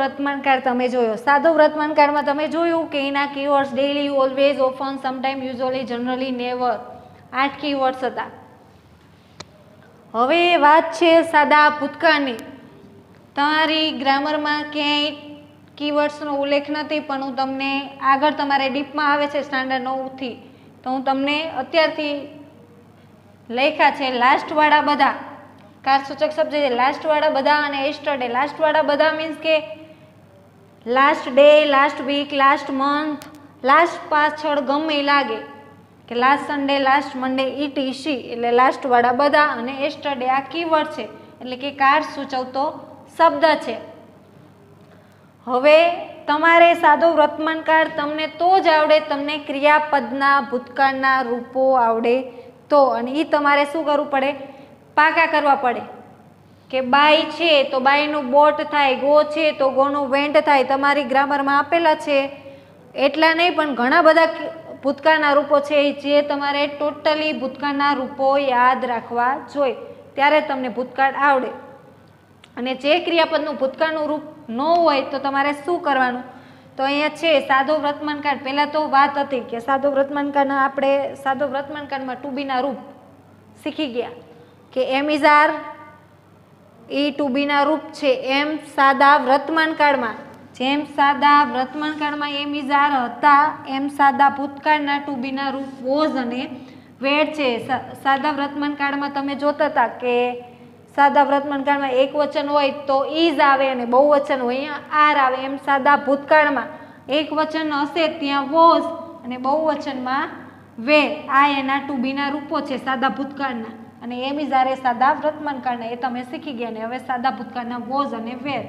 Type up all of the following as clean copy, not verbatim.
વર્તમાનકાળ તમે જોયો. સાદો વર્તમાનકાળમાં તમે જોયું કે એના keywords daily, always, often, sometime, usually, generally, never, 8 keywords હતા. હવે વાત છે સાદા ભૂતકાળની. તમારી ગ્રામરમાં ક્યાંય કીવર્ડ્સનો ઉલ્લેખ નથી, પણ હું તમને આગળ તમારે ડીપમાં આવે છે સ્ટાન્ડર્ડ 9થી, તો હું તમને અત્યારથી લખ્યા છે લાસ્ટવાળા બધા કારસૂચક શબ્દ છે. લાસ્ટવાળા બધા અને એસ્ટરડે. લાસ્ટવાળા બધા મીન્સ કે last day, last week, last month, last પાછળ ગમે લાગે કે last Sunday, last Monday, ETC એટલે લાસ્ટવાળા બધા અને એસ્ટરડે આ કીવર્ડ છે એટલે કે કાર સૂચવતો શબ્દ છે. હવે તમારે સાદો વર્તમાનકાળ તમને તો જ આવડે, તમને ક્રિયાપદના ભૂતકાળના રૂપો આવડે તો. અને એ તમારે શું કરવું પડે? પાકા કરવા પડે કે બાય છે તો બાયનું બોટ થાય, ગો છે તો ગોનું વેન્ટ થાય. તમારી ગ્રામરમાં આપેલા છે એટલા નહીં, પણ ઘણા બધા ભૂતકાળના રૂપો છે જે તમારે ટોટલી ભૂતકાળના રૂપો યાદ રાખવા જોઈએ, ત્યારે તમને ભૂતકાળ આવડે. અને જે ક્રિયાપદનું ભૂતકાળનું રૂપ ન હોય તો તમારે શું કરવાનું? તો અહીંયા છે સાદો વર્તમાનકાળ. પહેલાં તો વાત હતી કે સાદો વર્તમાનકાળના આપણે સાદો વર્તમાનકાળમાં ટુ બીના રૂપ શીખી ગયા કે એમ ઇઝ આર એ ટુ બીના રૂપ છે. એમ સાદા વર્તમાનકાળમાં, જેમ સાદા વર્તમાનકાળમાં એમ ઇઝ આર હતા, એમ સાદા ભૂતકાળના ટુ બીના રૂપ વોઝ અને વેર છે. સાદા વર્તમાનકાળમાં તમે જોતા હતા કે સાદા વર્તમાનકાળમાં એક વચન હોય તો ઇઝ આવે અને બહુવચન હોય અહીંયા આર આવે. એમ સાદા ભૂતકાળમાં એક વચન હશે ત્યાં વોઝ અને બહુવચનમાં વેર. આ એના ટુ બીના રૂપો છે સાદા ભૂતકાળના. અને એમ ઇઝ આર એ સાદા વર્તમાનકાળના, એ તમે શીખી ગયા. ને હવે સાદા ભૂતકાળના વોઝ અને વેર.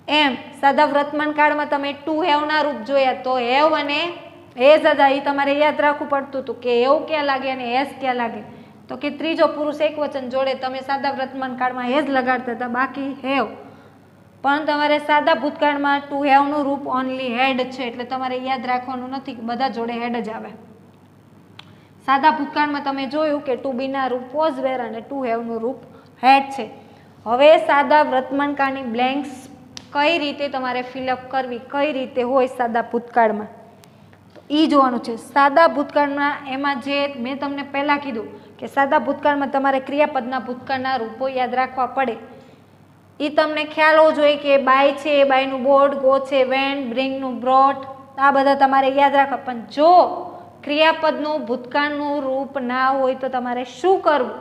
એમ સાદા વર્તમાનકાળમાં તમે ટુ હેવના રૂપ જોયા તો હેવ અને હેઝ હતા. એ તમારે યાદ રાખવું પડતું હતું કે હેવ ક્યાં લાગે અને હેઝ ક્યાં લાગે. તો કે ત્રીજો પુરુષ એક વચન જોડે તમે સાદા વર્તમાનકાળમાં હેઝ લગાડતા હતા, બાકી હેવ. પણ તમારે સાદા ભૂતકાળમાં ટુ હેવનું રૂપ ઓનલી હેડ છે એટલે તમારે યાદ રાખવાનું નથી કે બધા જોડે હેડ જ આવે. સાદા ભૂતકાળમાં તમે જોયું કે ટુ બીના રૂપ વોઝ, વેર અને ટુ હેવનું રૂપ હેડ છે. હવે સાદા વર્તમાનકાળની બ્લેન્ક્સ કઈ રીતે તમારે ફિલઅપ કરવી, કઈ રીતે હોય સાદા ભૂતકાળમાં, તો એ જોવાનું છે. સાદા ભૂતકાળમાં એમાં જે મેં તમને પહેલાં કીધું કે સાદા ભૂતકાળમાં તમારે ક્રિયાપદના ભૂતકાળના રૂપો યાદ રાખવા પડે. એ તમને ખ્યાલ હોવો જોઈએ કે બાય છે, બાયનું બોર્ડ, ગો છે, વેન, બ્રિંગનું બ્રોટ, આ બધા તમારે યાદ રાખવા. પણ જો ક્રિયાપદનું ભૂતકાળનું રૂપ ના હોય તો તમારે શું કરવું?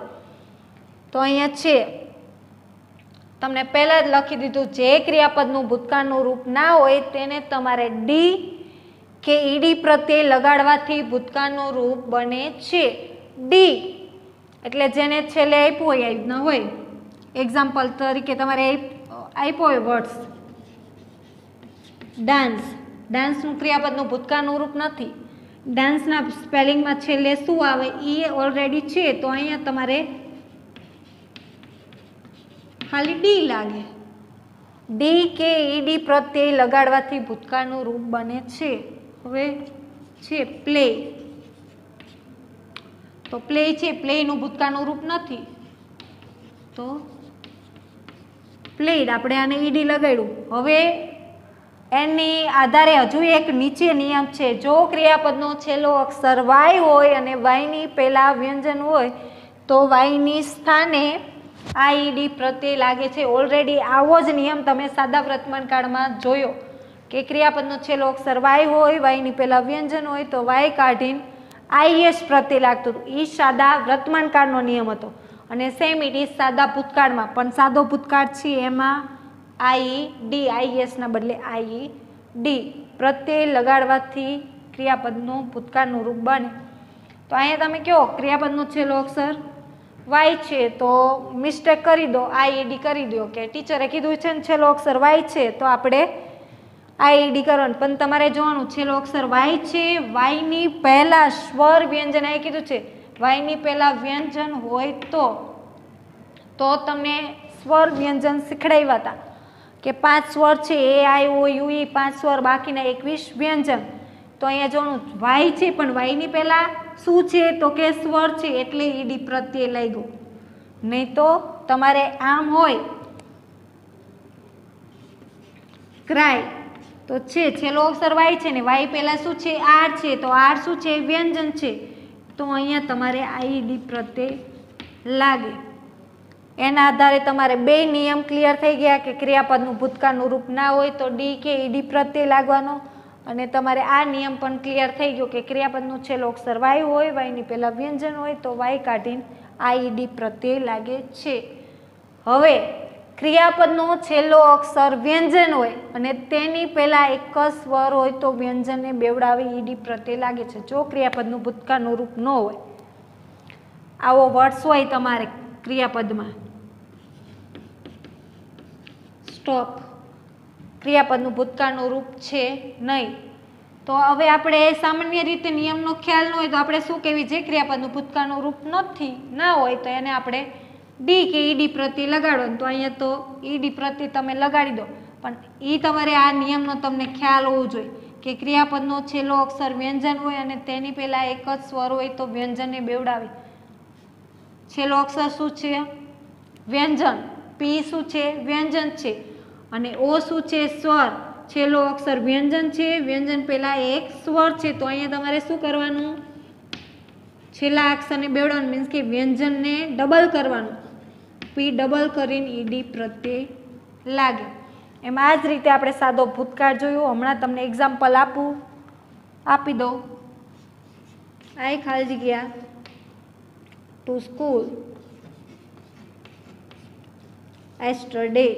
તો અહીંયા છે તમને પહેલાં જ લખી દીધું, જે ક્રિયાપદનું ભૂતકાળનું રૂપ ના હોય તેને તમારે ડી કે ઈડી પ્રત્યે લગાડવાથી ભૂતકાળનું રૂપ બને છે. ડી એટલે જેને છેલ્લે આપ્યું હોય, આ રીતના હોય. એક્ઝામ્પલ તરીકે તમારે આપ્યો હોય વર્ડ્સ ડાન્સ. ડાન્સનું ક્રિયાપદનું ભૂતકાળનું રૂપ નથી. ડાન્સના સ્પેલિંગમાં છેલ્લે શું આવે એ ઓલરેડી છે, તો અહીંયા તમારે ખાલી ડી લાગે. ડી કે ઈડી પ્રત્યે લગાડવાથી ભૂતકાળનું રૂપ બને છે. હવે છે પ્લે. તો પ્લે છે, પ્લેનું ભૂતકાળનું રૂપ નથી તો પ્લેડ. આપણે આને ઈડી લગાડ્યું. હવે એની આધારે હજુ એક નીચે નિયમ છે. જો ક્રિયાપદનો છેલ્લો અક્ષર વાય હોય અને વાયની પહેલાં વ્યંજન હોય તો વાયની સ્થાને આઈડી પ્રત્યે લાગે છે. ઓલરેડી આવો જ નિયમ તમે સાદા વર્તમાનકાળમાં જોયો કે ક્રિયાપદનો છેલ્લો અક્ષર વાય હોય, વાયની પહેલાં વ્યંજન હોય તો વાય કાઢીને આઈએસ પ્રત્યે લાગતું હતું. એ સાદા વર્તમાનકાળનો નિયમ હતો. અને સેમ ઇટ ઇઝ સાદા ભૂતકાળમાં પણ. સાદો ભૂતકાળ છે એમાં આઈડી, આઈએસના બદલે આઈડી પ્રત્યે લગાડવાથી ક્રિયાપદનું ભૂતકાળનું રૂપ બને. તો અહીંયા તમે કહો ક્રિયાપદનો છેલ્લો અક્ષર વાય છે તો મિસ્ટેક કરી દો, આઈડી કરી દો કે ટીચરે કીધું છે ને છેલ્લો અક્ષર વાય છે તો આપણે આઈડી કરવાનું. પણ તમારે જોવાનું છેલ્લો અક્ષર વાય છે, વાયની પહેલાં સ્વર વ્યંજન આ કીધું છે, વાયની પહેલાં વ્યંજન હોય તો તમને સ્વર વ્યંજન શીખડાવ્યા હતા કે 5 સ્વર છે, એ આઈ ઓ યુ ઈ 5 સ્વર, બાકીના 21 વ્યંજન. તો અહીંયા જોવાનું વાય છે પણ વાયની પહેલાં શું છે તો કે સ્વર છે એટલે ઈડી પ્રત્યે લાગ્યું. નહીં તો તમારે આમ હોય ક્રાય તો છે છેલ્લો અક્ષર વાય છે ને વાય પહેલા શું છે આર છે તો આર શું છે વ્યંજન છે તો અહીંયા તમારે આઈડી પ્રત્યય લાગે. એના આધારે તમારે બે નિયમ ક્લિયર થઈ ગયા કે ક્રિયાપદનું ભૂતકાળનું રૂપ ના હોય તો ડી કે ઈડી પ્રત્યય લાગવાનો અને તમારે આ નિયમ પણ ક્લિયર થઈ ગયો કે ક્રિયાપદનું છેલ્લો અક્ષર વાય હોય વાયની પહેલાં વ્યંજન હોય તો વાય કાઢીને આઈડી પ્રત્યય લાગે છે. હવે ક્રિયાપદનો છેલ્લો અક્ષર વ્યંજન હોય અને તેની પહેલાં એક જ સ્વર હોય તો વ્યંજનને બેવડાવી ઈડી પ્રત્યય લાગે છે. જો ક્રિયાપદનું ભૂતકાળનું રૂપ ન હોય આવો વર્ડ્સ હોય તમારે ક્રિયાપદમાં સ્ટોપ ક્રિયાપદનું ભૂતકાળનું રૂપ છે નહીં તો હવે આપણે સામાન્ય રીતે નિયમનો ખ્યાલ ન હોય તો આપણે શું કહેવી છે ક્રિયાપદનું ભૂતકાળનું રૂપ નથી ના હોય તો એને આપણે ડી કે ઈડી પ્રત્યય લગાડવાનું તો અહીંયા તો ઈડી પ્રત્યય તમે લગાડી દો પણ એ તમારે આ નિયમનો તમને ખ્યાલ હોવો જોઈએ કે ક્રિયાપદનો છેલ્લો અક્ષર વ્યંજન હોય અને તેની પહેલાં એક જ સ્વર હોય તો વ્યંજનને બેવડાવી. છેલ્લો અક્ષર શું છે વ્યંજન પી શું છે વ્યંજન છે અને ઓ શું છે સ્વર છેલ્લો અક્ષર વ્યંજન છે વ્યંજન પહેલા એક સ્વર છે તો અહીંયા તમારે શું કરવાનું છેલ્લા અક્ષરને બેવડાવવાનું મીન્સ કે વ્યંજનને ડબલ કરવાનું પી ડબલ કરીને ઈડી પ્રત્યય લાગે. એમ આ જ રીતે આપણે સાદો ભૂતકાળ જોયું. હમણાં તમને એક્ઝામ્પલ આપી દઉં. આઈ ખાલી જગ્યા to school yesterday.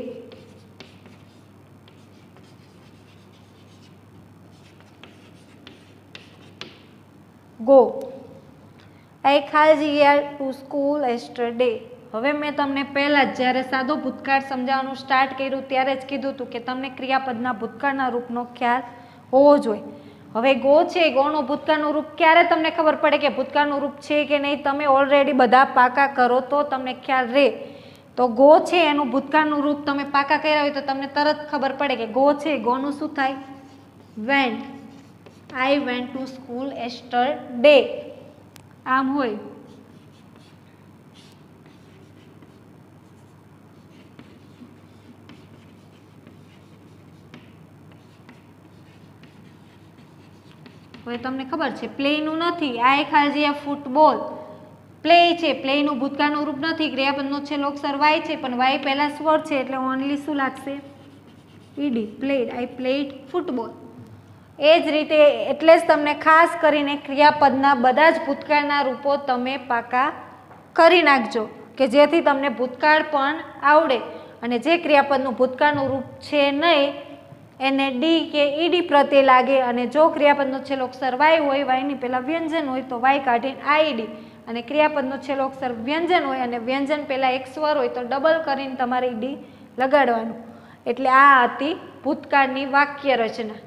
Go. I ખાલી to school yesterday. હવે મેં તમને પહેલાં જ જ્યારે સાદો ભૂતકાળ સમજાવવાનું સ્ટાર્ટ કર્યું ત્યારે જ કીધું હતું કે તમને ક્રિયાપદના ભૂતકાળના રૂપનો ખ્યાલ હોવો જોઈએ. હવે ગો છે ગોનું ભૂતકાળનું રૂપ ક્યારે તમને ખબર પડે કે ભૂતકાળનું રૂપ છે કે નહીં તમે ઓલરેડી બધા પાકા કરો તો તમને ખ્યાલ રહે. તો ગો છે એનું ભૂતકાળનું રૂપ તમે પાકા કર્યા હોય તો તમને તરત ખબર પડે કે ગો છે ગોનું શું થાય vent. I went to school yesterday આમ હોય. હવે તમને ખબર છે પ્લેનું નથી આ ખાલી ફૂટબોલ પ્લે છે પ્લેનું ભૂતકાળનું રૂપ નથી ક્રિયાપદનો છેલ્લો અક્ષર વાય છે પણ વાય પહેલા સ્વર છે એટલે ઓનલી શું લાગશે ED played. I played football. એ જ રીતે એટલે જ તમને ખાસ કરીને ક્રિયાપદના બધા જ ભૂતકાળના રૂપો તમે પાકા કરી નાખજો કે જેથી તમને ભૂતકાળ પણ આવડે અને જે ક્રિયાપદનું ભૂતકાળનું રૂપ છે નહીં એને ડી કે ઈડી પ્રત્યય લાગે અને જો ક્રિયાપદનો છેલ્લો અક્ષર વાય હોય વાયની પહેલાં વ્યંજન હોય તો વાય કાઢીને આઈડી અને ક્રિયાપદનો છેલ્લો અક્ષર વ્યંજન હોય અને વ્યંજન પહેલાં એક સ્વર હોય તો ડબલ કરીને તમારે ઈડી લગાડવાનું. એટલે આ હતી ભૂતકાળની વાક્ય રચના.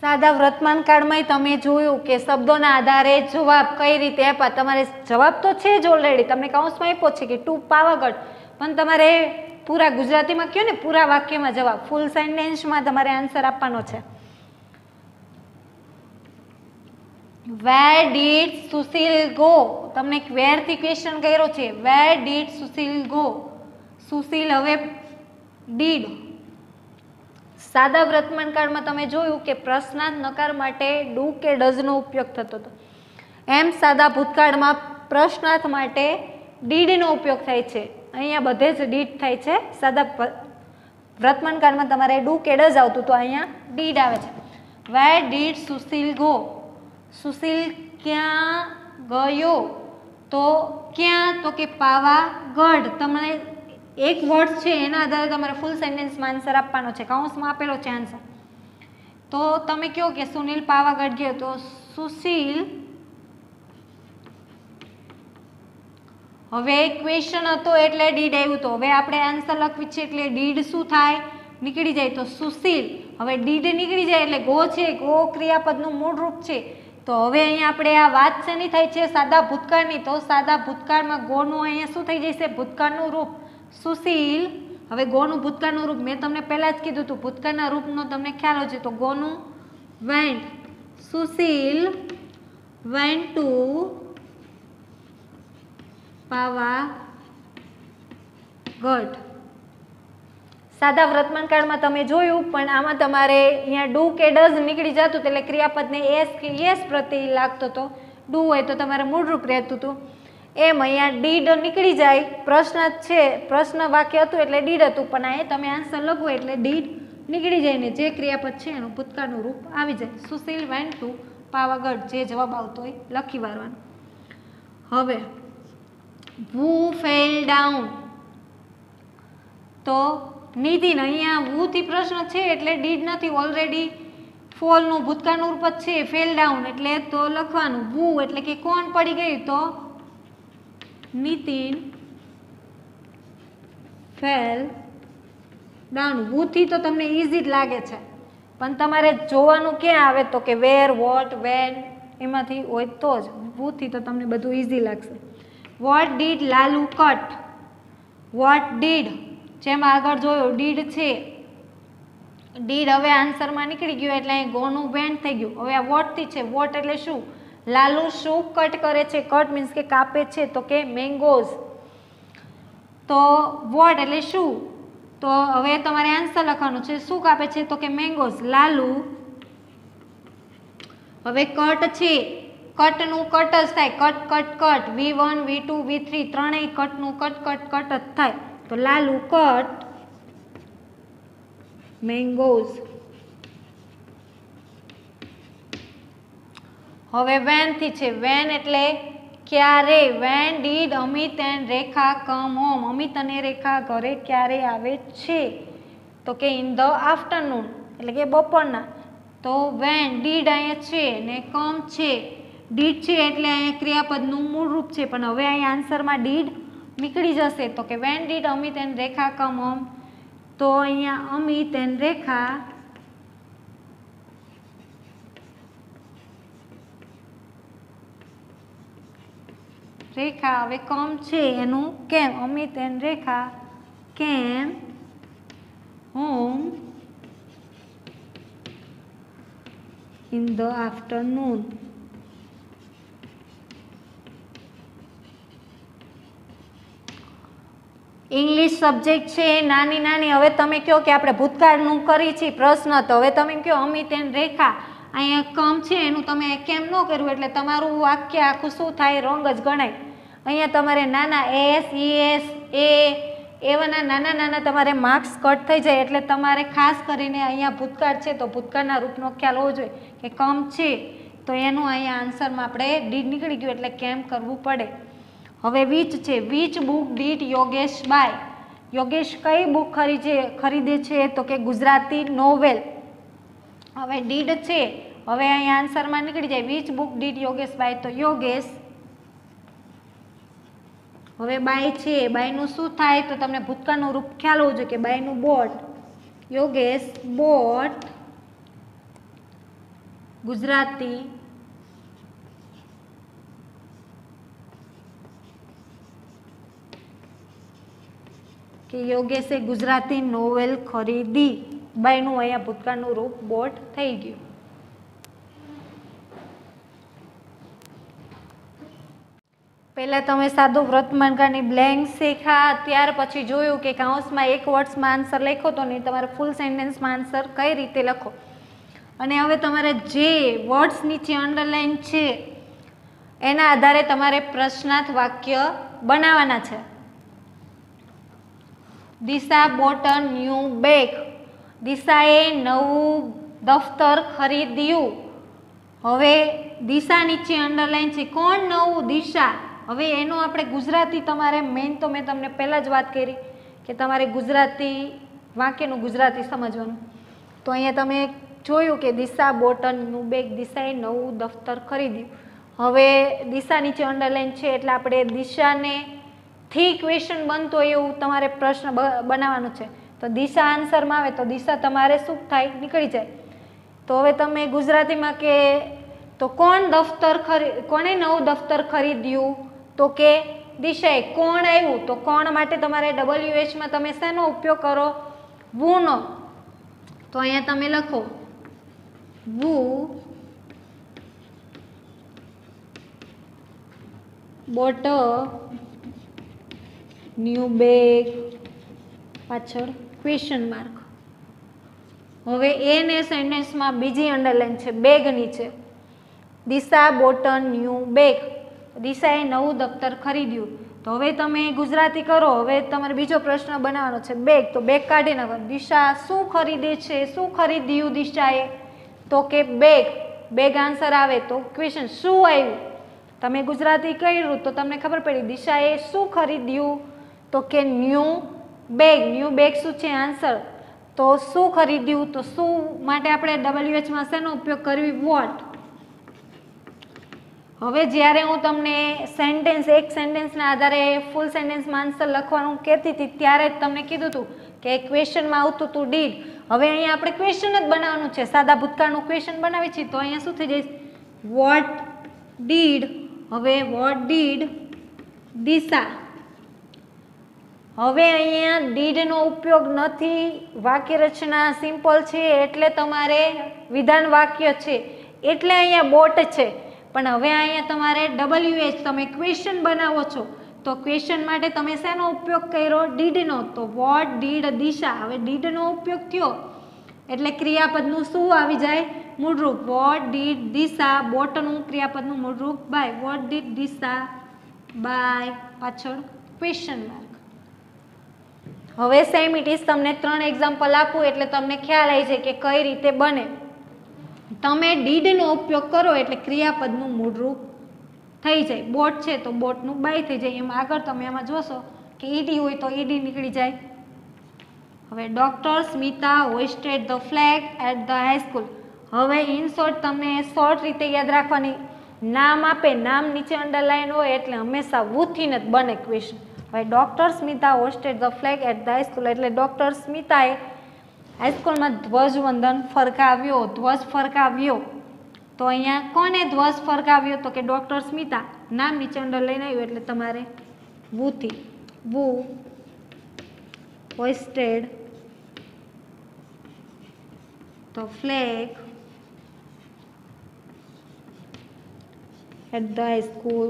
સાદા વર્તમાન કાળમાં તમે જોયું કે શબ્દોના આધારે જવાબ કઈ રીતે આપ્યા. તમારે જવાબ તો છે જ ઓલરેડી તમને કૌંસમાં આપ્યો છે કે ટુ પાવાગઢ પણ તમારે પૂરા ગુજરાતીમાં કહો ને પૂરા વાક્યમાં જવાબ ફૂલ સેન્ટેન્સમાં તમારે આન્સર આપવાનો છે. વેર ડીડ સુશીલ ગો તમને વેરથી ક્વેશ્ચન કર્યો છે. Where did Sushil go Sushil હવે ડીડ. સાદા વર્તમાન કાળમાં તમે જોયું કે પ્રશ્નાર્થ નકાર માટે ડુ કે ડઝનો ઉપયોગ થતો હતો એમ સાદા ભૂતકાળમાં પ્રશ્નાર્થ માટે ડીડનો ઉપયોગ થાય છે. અહીંયા બધે જ ડીડ થાય છે. સાદા વર્તમાન કાળમાં તમારે ડુ કે ડઝ આવતું તો અહીંયા ડીડ આવે છે. Where did Sushil go Sushil ક્યાં ગયો તો ક્યાં તો કે પાવાગઢ. તમને એક વર્ડ છે એના આધારે તમારે ફૂલ સેન્ટેન્સમાં આન્સર આપવાનો છે. કૌંસમાં આપેલો છે આન્સર તો તમે કહો કે સુનિલ પાવાગઢ ગયો તો સુશીલ. હવે ક્વેશ્ચન હતો એટલે ડીડ આવ્યું તો હવે આપણે આન્સર લખવી છે એટલે ડીડ શું થાય નીકળી જાય તો સુશીલ. હવે ડીડ નીકળી જાય એટલે ગો છે ગો ક્રિયાપદનું મૂળ રૂપ છે તો હવે અહીંયા આપણે આ વાત શેની થાય છે સાદા ભૂતકાળની તો સાદા ભૂતકાળમાં ગોનું અહીંયા શું થઈ જશે ભૂતકાળનું રૂપ સુશીલ. હવે ગોનું ભૂતકાળનું રૂપ મેં તમને પહેલાં જ કીધું હતું ભૂતકાળના રૂપનો તમને ખ્યાલ હોય છે તો ગોનું went Sushil went to Pavagadh. સાદા વર્તમાન કાળમાં તમે જોયું, પણ આમાં તમારે અહીંયા ડુ કે ડઝ નીકળી જતું એટલે ક્રિયાપદને એસ કે યસ પ્રત્યય લાગતો હતો. ડુ હોય તો તમારે મૂળરૂપ રહેતું હતું. એમ અહીંયા ડીડ નીકળી જાય, પ્રશ્ન છે, પ્રશ્ન વાક્ય હતું એટલે ડીડ હતું, પણ અહીંયા તમે આન્સર લખો એટલે ડીડ નીકળી જાય ને જે ક્રિયાપદ છે એનું ભૂતકાળનું રૂપ આવી જાય. સુશીલ વેન્ટ ટુ પાવાગઢ, જે જવાબ આવતો હોય લખી વાળવાનું. હવે વુ ફેલ ડાઉન, તો નિધિન, અહીંયા વુથી પ્રશ્ન છે એટલે ડીડ નથી, ઓલરેડી ફોલનું ભૂતકાળનું રૂપ જ છે. ફેલ ડાઉન એટલે તો લખવાનું વુ એટલે કે કોણ પડી ગયું, તો નિતિન ફેલ ડાઉન. વુથી તો તમને ઇઝી જ લાગે છે, પણ તમારે જોવાનું ક્યાં આવે તો કે વેર, વોટ, વેન, એમાંથી હોય તો જ. વુથી તો તમને બધું ઇઝી લાગશે. What did Lalu cut, what did, જેમ આગળ જોયું ડીડ છે, ડીડ હવે આન્સરમાં નીકળી ગયું એટલે અહીં ગોનું વેન્ટ થઈ ગયું. હવે આ વોટથી છે, વોટ એટલે શું, લાલુ શું કટ કરે છે, કટ મીન્સ કે કાપે છે, તો કે મેંગોઝ. તો વોટ એટલે શું, તો હવે તમારે આન્સર લખવાનું છે, શું કાપે છે તો કે મેંગોઝ. લાલુ, હવે કટ છે, કટનું કટ જ થાય, cut cut cut, V1 V2 V3 ત્રણેય કટનું કટ કટ કટ જ થાય. તો લાલુ કટ મેંગોઝ. હવે વેન થી છે, વેન એટલે ક્યારે. When did Amit and Rekha come home, Amit અને રેખા ઘરે ક્યારે આવે છે, તો કે ઇન ધ આફ્ટરનૂન એટલે કે બપોરના. તો વેન ડીડ અહીંયા છે ને કમ છે, ડીડ છે એટલે અહીંયા ક્રિયાપદનું મૂળ રૂપ છે, પણ હવે અહીંયા આન્સરમાં ડીડ નીકળી જશે. તો કે when did Amit and Rekha come home, તો અહીંયા અમિત એન્ડ રેખા હવે કમ છે એનું કેમ, અમિત એન્ડ રેખા કેમ home in the afternoon. English subject છે નાની નાની. હવે તમે કહો કે આપણે ભૂતકાળનું કરી છીએ પ્રશ્ન, તો હવે તમે કહો અમિત એન્ડ રેખા, અહીંયા કમ છે એનું તમે કેમ ન કર્યું એટલે તમારું વાક્ય આખું શું થાય, રોંગ જ ગણાય. અહીંયા તમારે નાના એસ, ES, એવાના નાના નાના તમારે માર્ક્સ કટ થઈ જાય. એટલે તમારે ખાસ કરીને અહીંયા ભૂતકાળ છે તો ભૂતકાળના રૂપનો ખ્યાલ હોવો જોઈએ કે કમ છે તો એનું અહીંયા આન્સરમાં આપણે ડીડ નીકળી ગયું એટલે કેમ કરવું પડે. હવે વીચ છે, which book did Yogesh buy, Yogesh કઈ બુક ખરીદે છે તો કે ગુજરાતી નોવેલ. હવે ડીડ છે, હવે અહીંયા આન્સરમાં નીકળી જાય which book did Yogesh buy, તો યોગેશ. હવે બાય છે, બાયનું શું થાય તો તમને ભૂતકાળનું રૂપ ખ્યાલ હોવું જોઈએ કે બાયનું બોટ, યોગેશ બોટ ગુજરાતી કે યોગેશે ગુજરાતી નોવેલ ખરીદી. બાયનું અહીંયા ભૂતકાળનું રૂપ બોટ થઈ ગયું. પહેલાં તમે સાદું વર્તમાનકાળની બ્લેન્ક શીખ્યા, ત્યાર પછી જોયું કે કૌંસમાં એક વર્ડ્સમાં આન્સર લખો તો નહીં, તમારે ફૂલ સેન્ટેન્સમાં આન્સર કઈ રીતે લખો. અને હવે તમારે જે વર્ડ્સ નીચે અંડરલાઇન છે એના આધારે તમારે પ્રશ્નાર્થ વાક્ય બનાવવાના છે. દિશા બોટ અ ન્યૂ બેગ, દિશાએ નવું દફતર ખરીદ્યું. હવે દિશા નીચે અંડરલાઇન છે, કોણ નવું, દિશા. હવે એનું આપણે ગુજરાતી તમારે મેઇન તો મેં તમને પહેલાં જ વાત કરી કે તમારે ગુજરાતી વાક્યનું ગુજરાતી સમજવાનું. તો અહીંયા તમે જોયું કે દિશા બોટ અ ન્યૂ બેગ, દિશાએ નવું દફતર ખરીદ્યું. હવે દિશા નીચે અંડરલાઇન છે એટલે આપણે દિશાને થી ક્વેશ્ચન બનતો એવું તમારે પ્રશ્ન બનાવવાનો છે. તો દિશા આન્સરમાં આવે તો દિશા તમારે શું થાય, નીકળી જાય. તો હવે તમે ગુજરાતીમાં કે તો કોણે નવું દફતર ખરીદ્યું તો કે દિશાએ. કોણ આવ્યું તો કોણ માટે તમારે WHમાં તમે શેનો ઉપયોગ કરો, વુનો. તો અહીંયા તમે લખો વુ બોટ ન્યૂ બેગ પાછળ ક્વેશ્ચન માર્ક. હવે એને સેન્ટેન્સમાં બીજી અંડરલાઈન છે બેગની છે. દિશા બોટન ન્યૂ બેગ. દિશાએ નવું દફતર ખરીદ્યું. તો હવે તમે ગુજરાતી કરો. હવે તમારે બીજો પ્રશ્ન બનાવવાનો છે બેગ. તો બેગ કાઢી નાખો. દિશા શું ખરીદે છે? શું ખરીદ્યું દિશાએ? તો કે બેગ. બેગ આન્સર આવે તો ક્વેશ્ચન શું આવ્યું? તમે ગુજરાતી કર્યું તો તમને ખબર પડી દિશાએ શું ખરીદ્યું? તો કે ન્યૂ બેગ. ન્યૂ બેગ શું છે આન્સર? તો શું ખરીદ્યું? તો શું માટે આપણે WH માં શેનો ઉપયોગ કરવી? વોટ. હવે જ્યારે હું તમને સેન્ટેન્સ એક સેન્ટેન્સના આધારે ફૂલ સેન્ટેન્સમાં આન્સર લખવાનું કહેતી હતી ત્યારે જ તમને કીધું હતું કે ક્વેશ્ચનમાં આવતું હતું ડીડ. હવે અહીંયા આપણે ક્વેશ્ચન જ બનાવવાનું છે. સાદા ભૂતકાળનું ક્વેશ્ચન બનાવીએ છીએ તો અહીંયા શું થઈ જાય? What did. હવે વોટ ડીડ દિશા. હવે અહીંયા ડીડનો ઉપયોગ નથી. વાક્ય રચના સિમ્પલ છે એટલે તમારે વિધાન વાક્ય છે એટલે અહીંયા બોટ છે. પણ હવે અહીંયા તમારે WH તમે ક્વેશ્ચન બનાવો છો તો ક્વેશ્ચન માટે તમે શેનો ઉપયોગ કર્યો? ડીડનો. તો વોટ ડીડ દિશા. હવે ડીડનો ઉપયોગ થયો એટલે ક્રિયાપદનું શું આવી જાય? મૂળરૂપ. What did Disha. બોટનું ક્રિયાપદનું મૂળરૂપ buy. What did Disha buy પાછળ ક્વેશ્ચન માર્ક. હવે સેમ ઇટ ઇઝ તમને 3 એક્ઝામ્પલ આપું એટલે તમને ખ્યાલ આવી જાય કે કઈ રીતે બને. તમે ડીડનો ઉપયોગ કરો એટલે ક્રિયાપદનું મૂળરૂપ થઈ જાય. બોટ છે તો બોટનું બાય થઈ જાય. એમ આગળ તમે એમાં જોશો કે ઈડી હોય તો ઈડી નીકળી જાય. હવે doctor Smita hoisted the flag at the high school. હવે ઇન શોર્ટ તમને શોર્ટ રીતે યાદ રાખવાની. નામ આપે, નામ નીચે અંડરલાઈન હોય એટલે હંમેશા વુથી જ બને ક્વેશ્ચન. હવે doctor Smita hoisted the flag at the high school એટલે ડોક્ટર સ્મિતાએ હાઈસ્કૂલમાં ધ્વજવંદન ફરકાવ્યો. ધ્વજ ફરકાવ્યો. તો અહીંયા કોને ધ્વજ ફરકાવ્યો? તો કે ડોક્ટર સ્મિતા. નામ નીચે અંડરલાઈન આવ્યું એટલે તમારે વુથી. Who hoisted the flag at the high school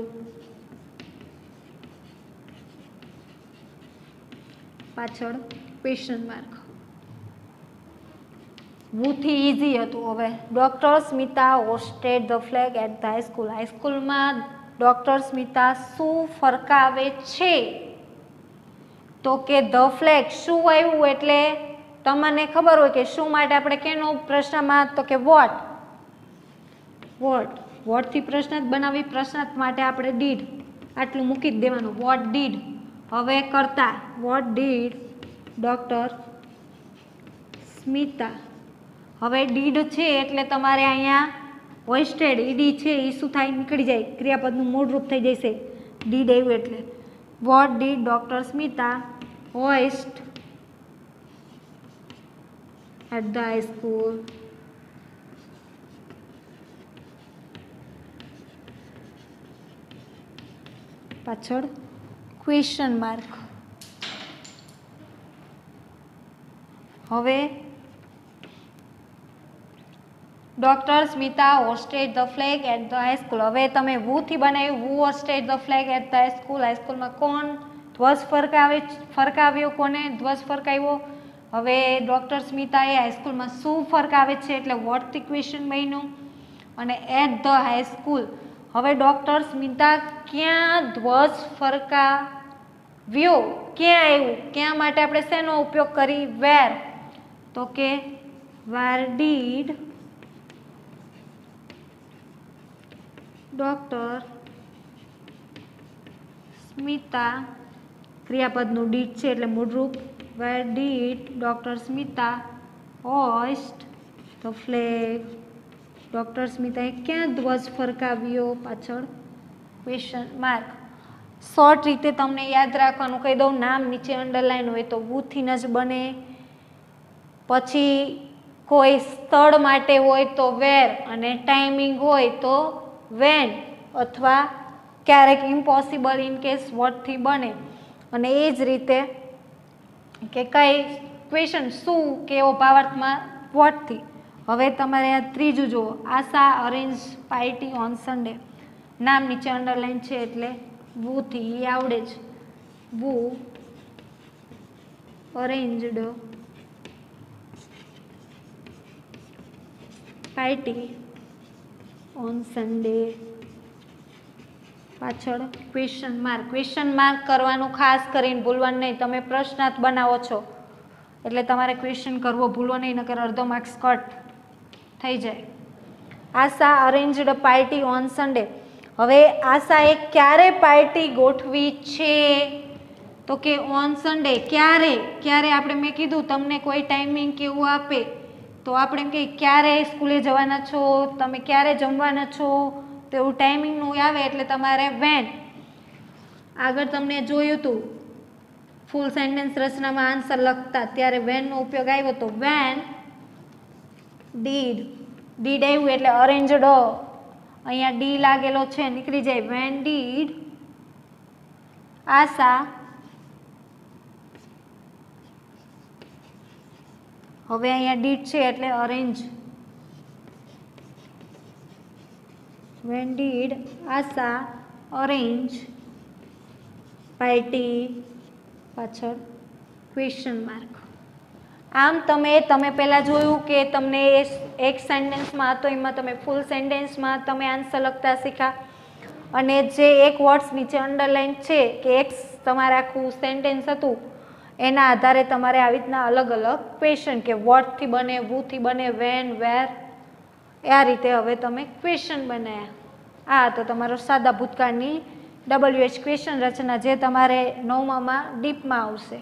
પાછળ ક્વેશ્ચન માર્ક. વુથી ઇઝી હતું. હવે doctor Smita hoisted the flag at the high school. હાઈસ્કૂલમાં ડોક્ટર સ્મિતા શું ફરકાવે છે? તો કે ધ ફ્લેગ. શું આવ્યું એટલે તમને ખબર હોય કે શું માટે આપણે કેનો પ્રશ્નમાં? તો કે વોટ. વોટ. વોટથી પ્રશ્ન જ બનાવી. પ્રશ્ન માટે આપણે ડીડ આટલું મૂકી જ દેવાનું. What did. હવે કરતા. Vote did doctor Smita. હવે ડીડ છે એટલે તમારે અહીંયા હોઇસ્ટેડ ઈડી છે એ શું થાય? નીકળી જાય. ક્રિયાપદનું મૂળરૂપ થઈ જશે ડીડ આવ્યું એટલે. What did doctor Smita hoist at the high school પાછળ ક્વેશ્ચન માર્ક. હવે doctor Smita hoisted the flag at the high school. હવે તમે વુથી બનાવ્યું. Who hoisted the flag at the high school. હાઈસ્કૂલમાં કોણ ધ્વજ ફરકાવ્યો? કોને ધ્વજ ફરકાવ્યો? હવે ડોક્ટર સ્મિતાએ હાઈસ્કૂલમાં શું ફરકાવે છે એટલે વોટથી ક્વેશ્ચન બન્યું. અને એટ ધ હાઈસ્કૂલ. હવે ડોક્ટર સ્મિતા ક્યાં ધ્વજ ફરકાવ્યો? ક્યાં આવ્યું? ક્યાં માટે આપણે શેનો ઉપયોગ કરી? વેર. તો કે વેર ડીડ ડોક્ટર સ્મિતા. ક્રિયાપદનું ડીડ છે એટલે મૂળરૂપ. Where did doctor Smita hoist the flag. Doctor સ્મિતાએ ક્યાં ધ્વજ ફરકાવ્યો? પાછળ ક્વેશ્ચન માર્ક. શોર્ટ રીતે તમને યાદ રાખવાનું કહી દઉં. નામ નીચે અંડરલાઈન હોય તો વુથી જ બને. પછી કોઈ સ્થળ માટે હોય તો વેર અને ટાઈમિંગ હોય તો વેન અથવા ક્યારેક ઇમ્પોસિબલ ઇન કેસ વોટથી બને. અને એ જ રીતે કે કઈ ક્વેશ્ચન શું કેવો ભાવાર્થમાં વોટથી. હવે તમારે આ ત્રીજું જુઓ. આશા અરેન્જ પાર્ટી ઓન સન્ડે. નામ નીચે અંડરલાઈન છે એટલે વુથી. એ આવડે જ. વુ અરેન્જડ પાર્ટી ઓન સન્ડે પાછળ ક્વેશ્ચન માર્ક કરવાનું ખાસ કરીને ભૂલવાનું નહીં. તમે પ્રશ્નાર્થ બનાવો છો એટલે તમારે ક્વેશ્ચન કરવો ભૂલવો નહીં, નકર અડધો માર્ક્સ કટ થઈ જાય. આશા અરેન્જડ પાર્ટી ઓન સન્ડે. હવે આશાએ ક્યારે પાર્ટી ગોઠવી છે? તો કે ઓન સન્ડે. ક્યારે આપણે મેં કીધું તમને કોઈ ટાઈમિંગ કેવું આપે તો આપણે એમ કહીએ ક્યારે સ્કૂલે જવાના છો, તમે ક્યારે જમવાના છો, તો એવું ટાઈમિંગનું આવે એટલે તમારે વેન. આગળ તમને જોયું હતું ફૂલ સેન્ટેન્સ રચનામાં આન્સર લખતા ત્યારે વેનનો ઉપયોગ આવ્યો હતો. વેન ડીડ આવ્યું એટલે અરેન્જડ, અહીંયા ડી લાગેલો છે નીકળી જાય. વેન ડીડ આશા, હવે અહીંયા ડીડ છે એટલે arrange. When did Asha arrange party પાછળ ક્વેશ્ચન માર્ક. આમ તમે પહેલાં જોયું કે તમને એક સેન્ટેન્સમાં હતો એમાં તમે ફૂલ સેન્ટેન્સમાં તમે આન્સર લખતા શીખ્યા, અને જે એક વર્ડ્સ નીચે અંડરલાઇન છે કે એક તમારે આખું સેન્ટેન્સ હતું એના આધારે તમારે આવી રીતના અલગ અલગ ક્વેશ્ચન કે વોટથી બને, વુથી બને, વેન, વેર, આ રીતે હવે તમે ક્વેશ્ચન બનાવ્યા. આ તો તમારો સાદા ભૂતકાળની WH ક્વેશ્ચન રચના જે તમારે 9માં ડીપમાં આવશે.